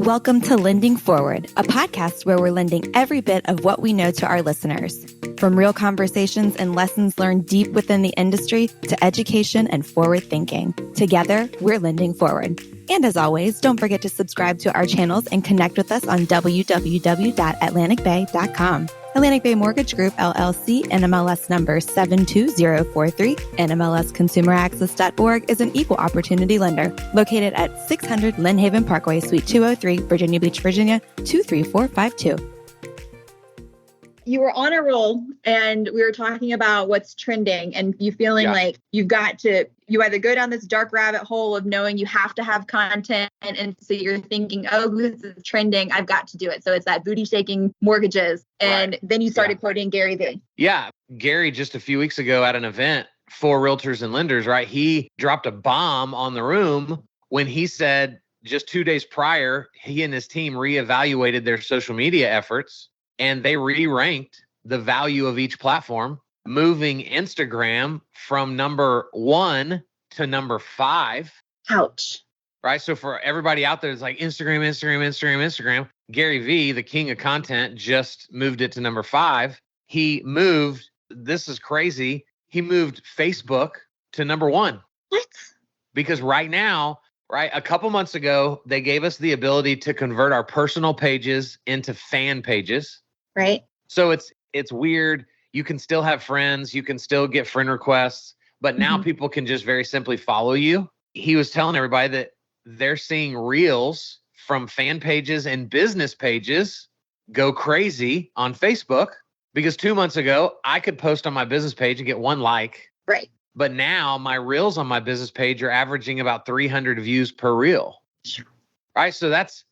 Welcome to Lending Forward, a podcast where we're lending every bit of what we know to our listeners. From real conversations and lessons learned deep within the industry to education and forward thinking. Together, we're lending forward. And as always, don't forget to subscribe to our channels and connect with us on www.atlanticbay.com. Atlantic Bay Mortgage Group, LLC, NMLS number 72043, NMLSconsumeraccess.org is an equal opportunity lender located at 600 Lynn Haven Parkway, Suite 203, Virginia Beach, Virginia, 23452. You were on a roll and we were talking about what's trending and you feeling like you either go down this dark rabbit hole of knowing you have to have content. And so you're thinking, oh, this is trending. I've got to do it. So it's that booty shaking mortgages. And then you started quoting Gary Vee. Yeah. Gary, just a few weeks ago at an event for realtors and lenders, right? He dropped a bomb on the room when he said just 2 days prior, he and his team reevaluated their social media efforts. And they re-ranked the value of each platform, moving Instagram from number 1 to number 5. Ouch. Right. So for everybody out there, it's like Instagram. Gary Vee, the king of content, just moved it to number 5. He moved, this is crazy, he moved Facebook to number 1. What? Because right now, a couple months ago, they gave us the ability to convert our personal pages into fan pages. Right. So it's weird. You can still have friends. You can still get friend requests, but now people can just very simply follow you. He was telling everybody that they're seeing reels from fan pages and business pages go crazy on Facebook because 2 months ago, I could post on my business page and get 1 like. Right. But now my reels on my business page are averaging about 300 views per reel. Right. So that's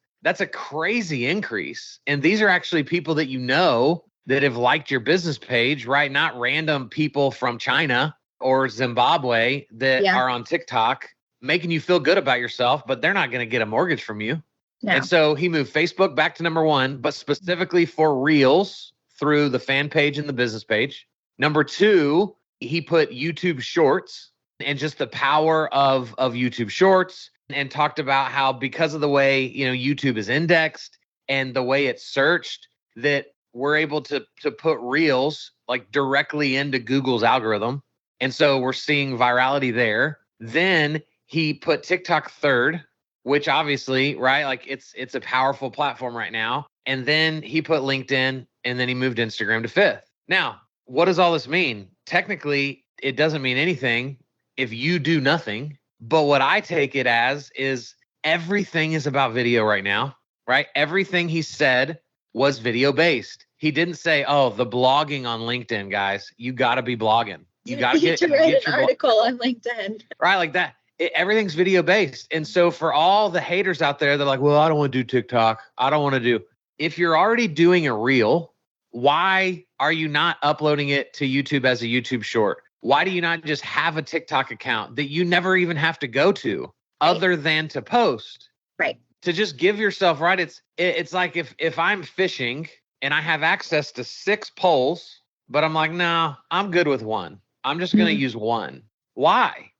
a crazy increase. And these are actually people that you know that have liked your business page, right? Not random people from China or Zimbabwe that are on TikTok making you feel good about yourself, but they're not going to get a mortgage from you. No. And so he moved Facebook back to number 1, but specifically for Reels through the fan page and the business page. Number 2, he put YouTube Shorts and just the power of YouTube Shorts. And talked about how because of the way, YouTube is indexed and the way it's searched, that we're able to put Reels like directly into Google's algorithm. And so we're seeing virality there. Then he put TikTok 3rd, which obviously, right, like it's a powerful platform right now. And then he put LinkedIn and then he moved Instagram to 5th. Now, what does all this mean? Technically, it doesn't mean anything if you do nothing. But what I take it as is everything is about video right now, right? Everything he said was video based. He didn't say, oh, the blogging on LinkedIn, guys, you got to be blogging. You got to write an article on LinkedIn. Right, like that. Everything's video based. And so for all the haters out there, they're like, well, I don't want to do TikTok. I don't want to do. If you're already doing a reel, why are you not uploading it to YouTube as a YouTube short? Why do you not just have a TikTok account that you never even have to go to other than to post? Right. To just give yourself, right? It's like if I'm fishing and I have access to 6 poles, but I'm like, no, I'm good with 1. I'm just going to use 1. Why?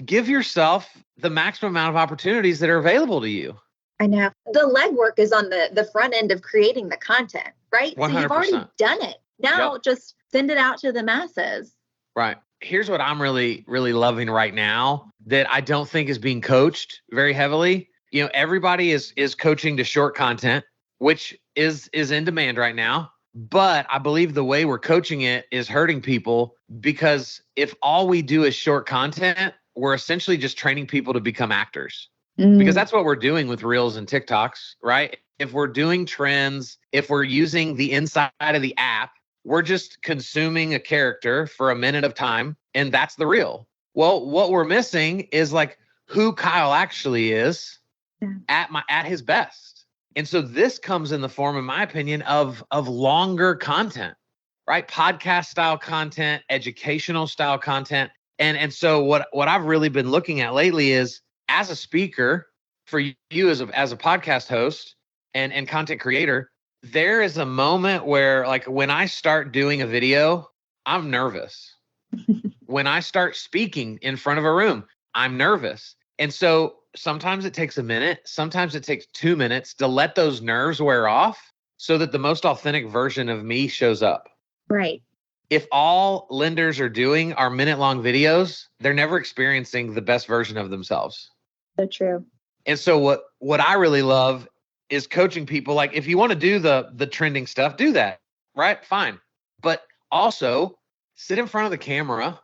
Give yourself the maximum amount of opportunities that are available to you. I know. The legwork is on the front end of creating the content, right? 100%. So you've already done it. Now just send it out to the masses. Right. Here's what I'm really, really loving right now that I don't think is being coached very heavily. Everybody is coaching to short content, which is in demand right now. But I believe the way we're coaching it is hurting people because if all we do is short content, we're essentially just training people to become actors. Because that's what we're doing with Reels and TikToks, right? If we're doing trends, if we're using the inside of the app, we're just consuming a character for a minute of time, and that's the reel. Well, what we're missing is like who Kyle actually is at his best. And so this comes in the form, in my opinion, of longer content, right? Podcast style content, educational style content. And so what I've really been looking at lately is as a speaker, for you as a podcast host and content creator, there is a moment where like when I start doing a video, I'm nervous. When I start speaking in front of a room, I'm nervous. And so sometimes it takes a minute, sometimes it takes 2 minutes to let those nerves wear off so that the most authentic version of me shows up. Right. If all lenders are doing are minute-long videos, they're never experiencing the best version of themselves. So true. And so what I really love is coaching people. Like, if you want to do the trending stuff, do that, right? Fine. But also sit in front of the camera,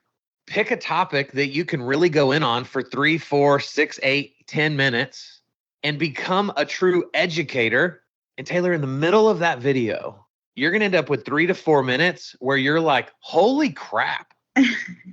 pick a topic that you can really go in on for 3, 4, 6, 8, 10 minutes and become a true educator. And Taylor, in the middle of that video, you're going to end up with 3 to 4 minutes where you're like, holy crap.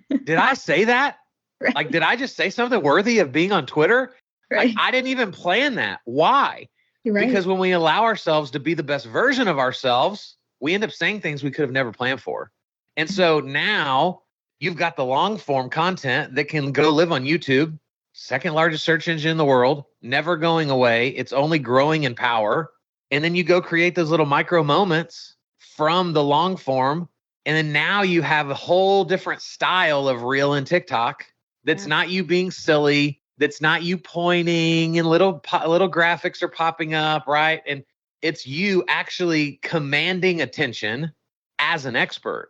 Did I say that? Right. Like, did I just say something worthy of being on Twitter? Right. Like, I didn't even plan that. Why? Right. Because when we allow ourselves to be the best version of ourselves, we end up saying things we could have never planned for. And so now you've got the long form content that can go live on YouTube, second largest search engine in the world, never going away. It's only growing in power. And then you go create those little micro moments from the long form. And then now you have a whole different style of reel and TikTok. That's not you being silly. That's not you pointing and little graphics are popping up, right? And it's you actually commanding attention as an expert.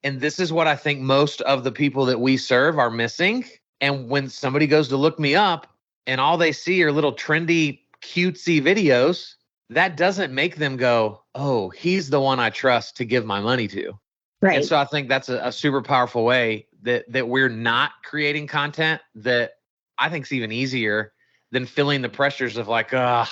And this is what I think most of the people that we serve are missing. And when somebody goes to look me up and all they see are little trendy, cutesy videos, that doesn't make them go, oh, he's the one I trust to give my money to. Right. And so I think that's a super powerful way that we're not creating content that I think is even easier than feeling the pressures of like, I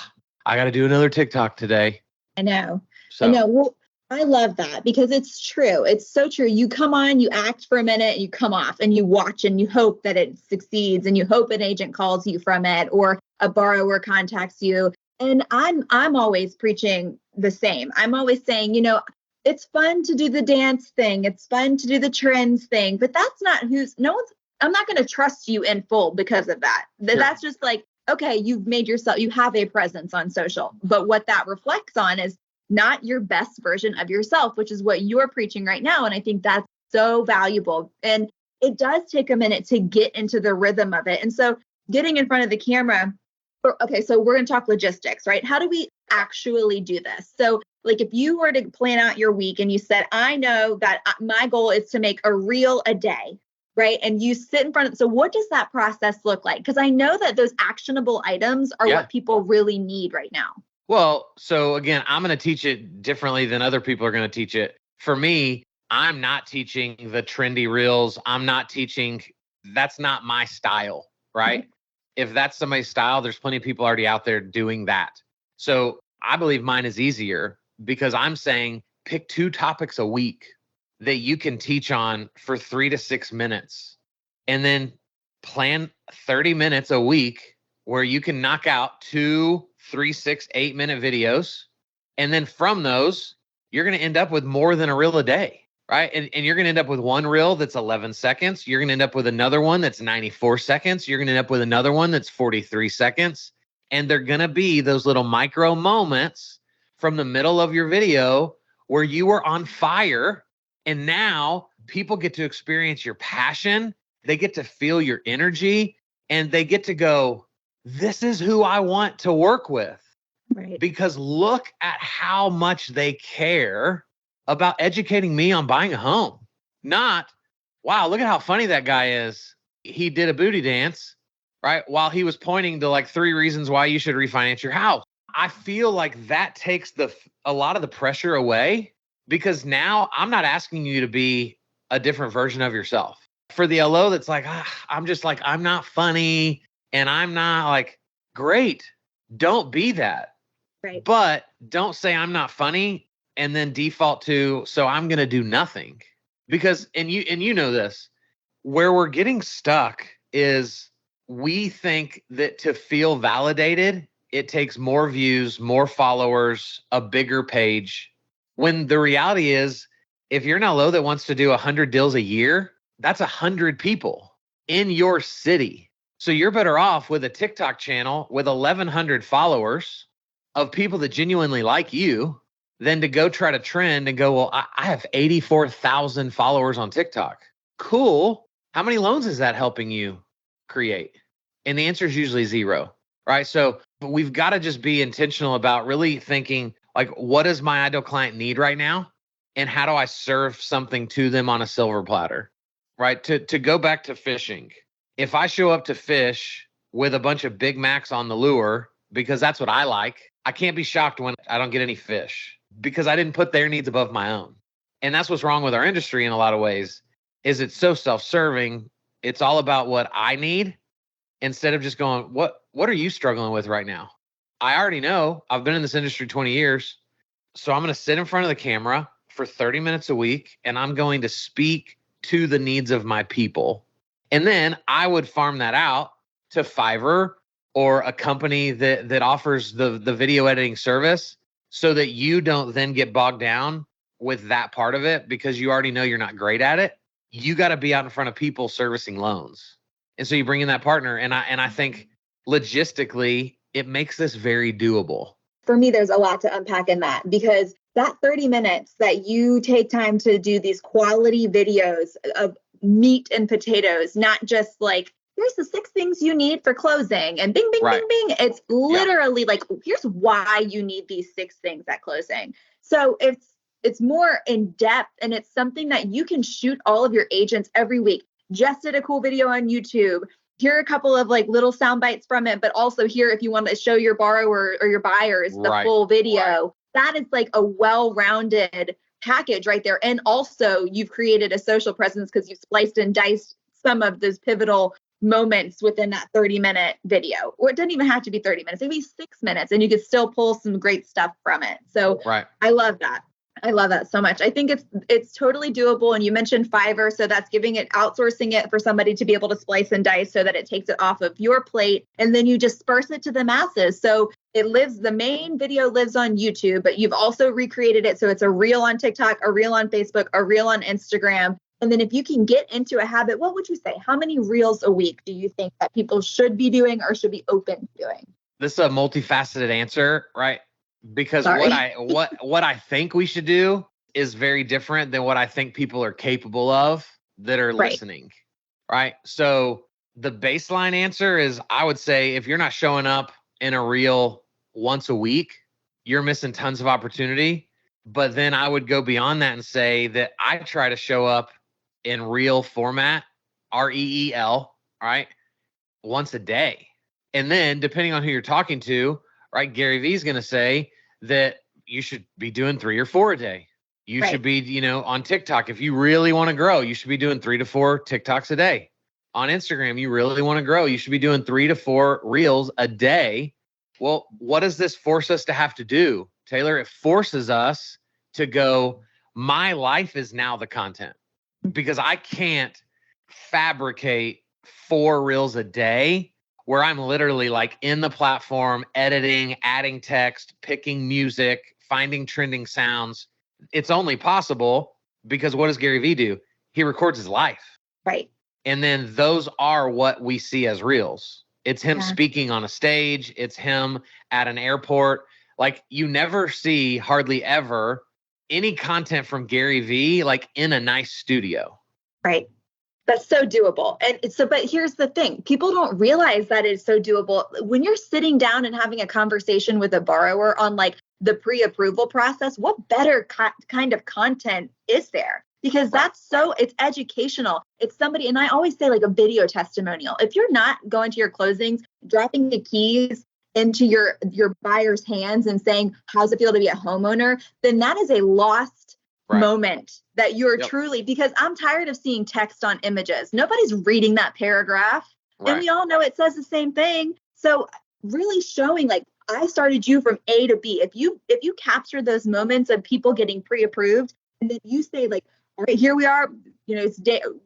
got to do another TikTok today. I know. So. I know. Well, I love that because it's true. It's so true. You come on, you act for a minute, you come off and you watch and you hope that it succeeds and you hope an agent calls you from it or a borrower contacts you. And I'm always preaching the same. I'm always saying, it's fun to do the dance thing. It's fun to do the trends thing, but that's not I'm not going to trust you in full because of that. Sure. That's just like, okay, you have a presence on social, but what that reflects on is not your best version of yourself, which is what you're preaching right now. And I think that's so valuable. And it does take a minute to get into the rhythm of it. And so getting in front of the camera, okay, so we're going to talk logistics, right? How do we actually do this? So like if you were to plan out your week and you said, I know that my goal is to make a reel a day, right? And you sit in front of, so what does that process look like? Because I know that those actionable items are what people really need right now. Well, so again, I'm going to teach it differently than other people are going to teach it. For me, I'm not teaching the trendy reels. That's not my style, right? Mm-hmm. If that's somebody's style, there's plenty of people already out there doing that. So I believe mine is easier because I'm saying pick 2 topics a week that you can teach on for 3 to 6 minutes and then plan 30 minutes a week where you can knock out 2, 3, 6, 8 minute videos. And then from those, you're going to end up with more than a reel a day, right? And you're going to end up with one reel that's 11 seconds. You're going to end up with another one that's 94 seconds. You're going to end up with another one that's 43 seconds. And they're going to be those little micro moments from the middle of your video where you were on fire. And now people get to experience your passion. They get to feel your energy and they get to go, this is who I want to work with. Right. Because look at how much they care about educating me on buying a home. Not, wow, look at how funny that guy is. He did a booty dance, right? While he was pointing to like 3 reasons why you should refinance your house. I feel like that takes a lot of the pressure away because now I'm not asking you to be a different version of yourself. For the LO that's like, I'm not funny. And I'm not like, great, don't be that. Right. But don't say I'm not funny and then default to, so I'm going to do nothing. Because, and you know this, where we're getting stuck is we think that to feel validated, it takes more views, more followers, a bigger page. When the reality is, if you're an LO that wants to do 100 deals a year, that's 100 people in your city. So you're better off with a TikTok channel with 1,100 followers of people that genuinely like you than to go try to trend and go, well, I have 84,000 followers on TikTok. Cool. How many loans is that helping you create? And the answer is usually 0, right? So but we've got to just be intentional about really thinking like, what does my ideal client need right now? And how do I serve something to them on a silver platter, right? To go back to fishing, if I show up to fish with a bunch of Big Macs on the lure, because that's what I like, I can't be shocked when I don't get any fish because I didn't put their needs above my own. And that's what's wrong with our industry in a lot of ways, is it's so self-serving. It's all about what I need instead of just going, what are you struggling with right now? I already know. I've been in this industry 20 years. So I'm going to sit in front of the camera for 30 minutes a week, and I'm going to speak to the needs of my people. And then I would farm that out to Fiverr or a company that offers the video editing service so that you don't then get bogged down with that part of it because you already know you're not great at it. You got to be out in front of people servicing loans. And so you bring in that partner. And I think logistically, it makes this very doable. For me, there's a lot to unpack in that, because that 30 minutes that you take time to do these quality videos of meat and potatoes, not just like, here's the 6 things you need for closing and bing, bing, Right. bing, bing. It's literally like, here's why you need these 6 things at closing. So it's more in depth, and it's something that you can shoot all of your agents every week. Just did a cool video on YouTube. Here are a couple of like little sound bites from it, but also here, if you want to show your borrower or your buyers the full video, right. That is like a well-rounded package right there. And also you've created a social presence because you've spliced and diced some of those pivotal moments within that 30-minute video. Or it doesn't even have to be 30 minutes, maybe 6 minutes, and you could still pull some great stuff from it. So right. I love that. I love that so much. I think it's totally doable. And you mentioned Fiverr, so that's outsourcing it for somebody to be able to splice and dice so that it takes it off of your plate, and then you disperse it to the masses. So the main video lives on YouTube, but you've also recreated it. So it's a reel on TikTok, a reel on Facebook, a reel on Instagram. And then if you can get into a habit, what would you say? How many reels a week do you think that people should be doing or should be open to doing? This is a multifaceted answer, right? Because what I think we should do is very different than what I think people are capable of that are listening, right? So the baseline answer is, I would say, if you're not showing up in a reel once a week, you're missing tons of opportunity. But then I would go beyond that and say that I try to show up in reel format, REEL, right, once a day. And then depending on who you're talking to, right, Gary Vee is going to say that you should be doing 3 or 4 a day. You should be, on TikTok. If you really want to grow, you should be doing 3 to 4 TikToks a day. On Instagram, you really want to grow, you should be doing 3 to 4 reels a day. Well, what does this force us to have to do, Taylor? It forces us to go, my life is now the content, because I can't fabricate 4 reels a day where I'm literally like in the platform, editing, adding text, picking music, finding trending sounds. It's only possible because what does Gary Vee do? He records his life. Right. And then those are what we see as reels. It's him speaking on a stage. It's him at an airport. Like, you never see, hardly ever, any content from Gary Vee like in a nice studio. Right. That's so doable. And so, but here's the thing. People don't realize that it's so doable. When you're sitting down and having a conversation with a borrower on like the pre-approval process, what better kind of content is there? Because it's educational. It's somebody, and I always say like a video testimonial. If you're not going to your closings, dropping the keys into your buyer's hands and saying, how's it feel to be a homeowner, then that is a lost moment that you're truly, because I'm tired of seeing text on images. Nobody's reading that paragraph. And we all know it says the same thing. So really showing like, I started you from A to B. If you capture those moments of people getting pre-approved, and then you say like, all right, here we are, it's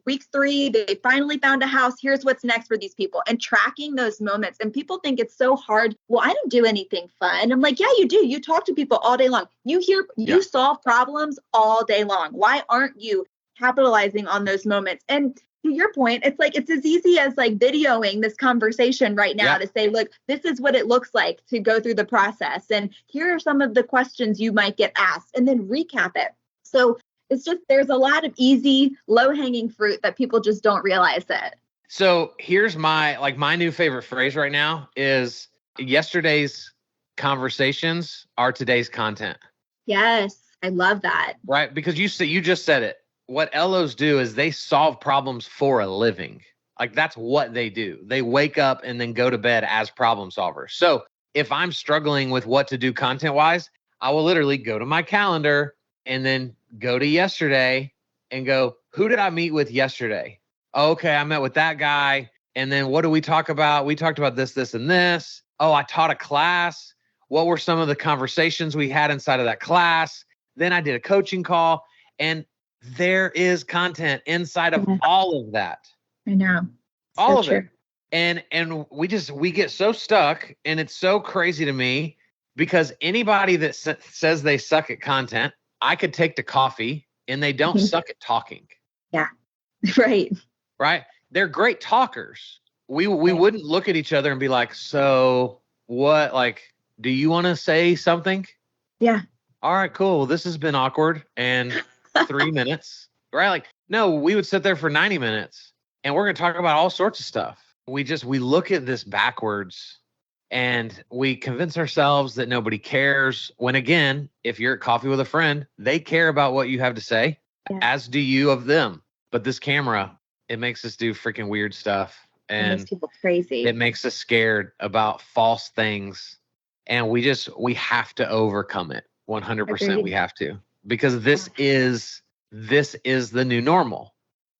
week 3, they finally found a house. Here's what's next for these people, and tracking those moments. And people think it's so hard. Well, I don't do anything fun. I'm like, yeah, you do. You talk to people all day long. You solve problems all day long. Why aren't you capitalizing on those moments? And to your point, it's like, it's as easy as like videoing this conversation right now to say, look, this is what it looks like to go through the process. And here are some of the questions you might get asked, and then recap it. So it's just, there's a lot of easy, low-hanging fruit that people just don't realize it. So here's my new favorite phrase right now is yesterday's conversations are today's content. Yes. I love that. Right? Because you just said it. What LOs do is they solve problems for a living. Like that's what they do. They wake up and then go to bed as problem solvers. So if I'm struggling with what to do content wise, I will literally go to my calendar and then go to yesterday and go, who did I meet with yesterday? Okay, I met with that guy. And then what do we talk about? We talked about this, this, and this. Oh, I taught a class. What were some of the conversations we had inside of that class? Then I did a coaching call, and there is content inside of all of that. I know. All of it. And we get so stuck, and it's so crazy to me because anybody that says they suck at content, I could take to coffee, and they don't suck at talking. Yeah. Right. Right. They're great talkers. We wouldn't look at each other and be like, so what, like, do you want to say something? Yeah. All right, cool. Well, this has been awkward and 3 minutes, right? Like, no, we would sit there for 90 minutes and we're going to talk about all sorts of stuff. We look at this backwards and we convince ourselves that nobody cares when, again, if you're at coffee with a friend, they care about what you have to say, as do you of them. But this camera, it makes us do freaking weird stuff. And it makes people crazy. It makes us scared about false things. And we have to overcome it. 100%. Agreed. We have to, because this is the new normal,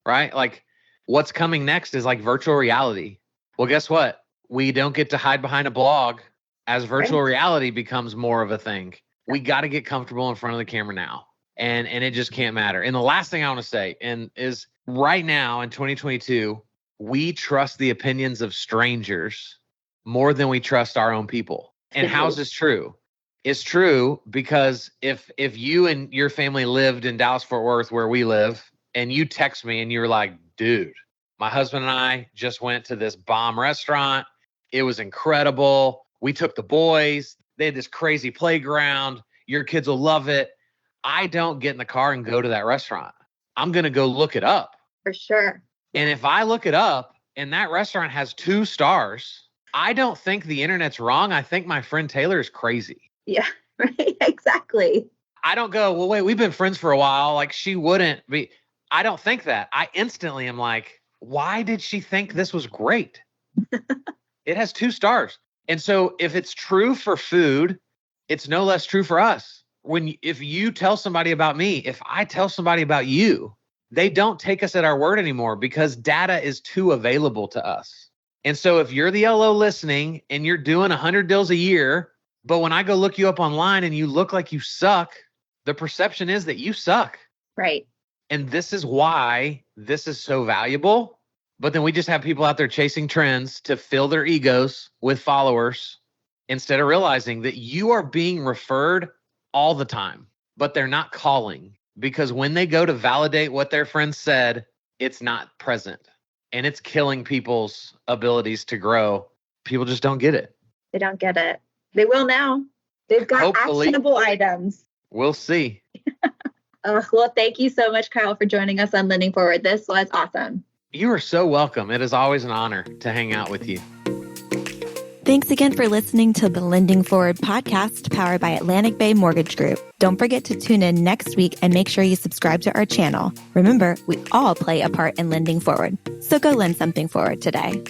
right? Like what's coming next is like virtual reality. Well, guess what? We don't get to hide behind a blog as virtual reality becomes more of a thing. We got to get comfortable in front of the camera now. And it just can't matter. And the last thing I want to say is right now in 2022, we trust the opinions of strangers more than we trust our own people. And how is this true? It's true because if you and your family lived in Dallas, Fort Worth, where we live, and you text me and you're like, dude, my husband and I just went to this bomb restaurant. It was incredible. We took the boys. They had this crazy playground. Your kids will love it. I don't get in the car and go to that restaurant. I'm going to go look it up. For sure. And if I look it up and that restaurant has 2 stars, I don't think the internet's wrong. I think my friend Taylor is crazy. Yeah, right. Exactly. I don't go, well, wait, we've been friends for a while. Like she wouldn't be. I don't think that. I instantly am like, why did she think this was great? It has 2 stars. And so if it's true for food, it's no less true for us. If you tell somebody about me, if I tell somebody about you, they don't take us at our word anymore because data is too available to us. And so if you're the LO listening and you're doing 100 deals a year, but when I go look you up online and you look like you suck, the perception is that you suck. Right. And this is why this is so valuable. But then we just have people out there chasing trends to fill their egos with followers instead of realizing that you are being referred all the time, but they're not calling because when they go to validate what their friends said, it's not present and it's killing people's abilities to grow. People just don't get it. They don't get it. They will now. They've got Hopefully. Actionable items. We'll see. Well, thank you so much, Kyle, for joining us on Lending Forward. This was awesome. You are so welcome. It is always an honor to hang out with you. Thanks again for listening to the Lending Forward podcast powered by Atlantic Bay Mortgage Group. Don't forget to tune in next week and make sure you subscribe to our channel. Remember, we all play a part in lending forward. So go lend something forward today.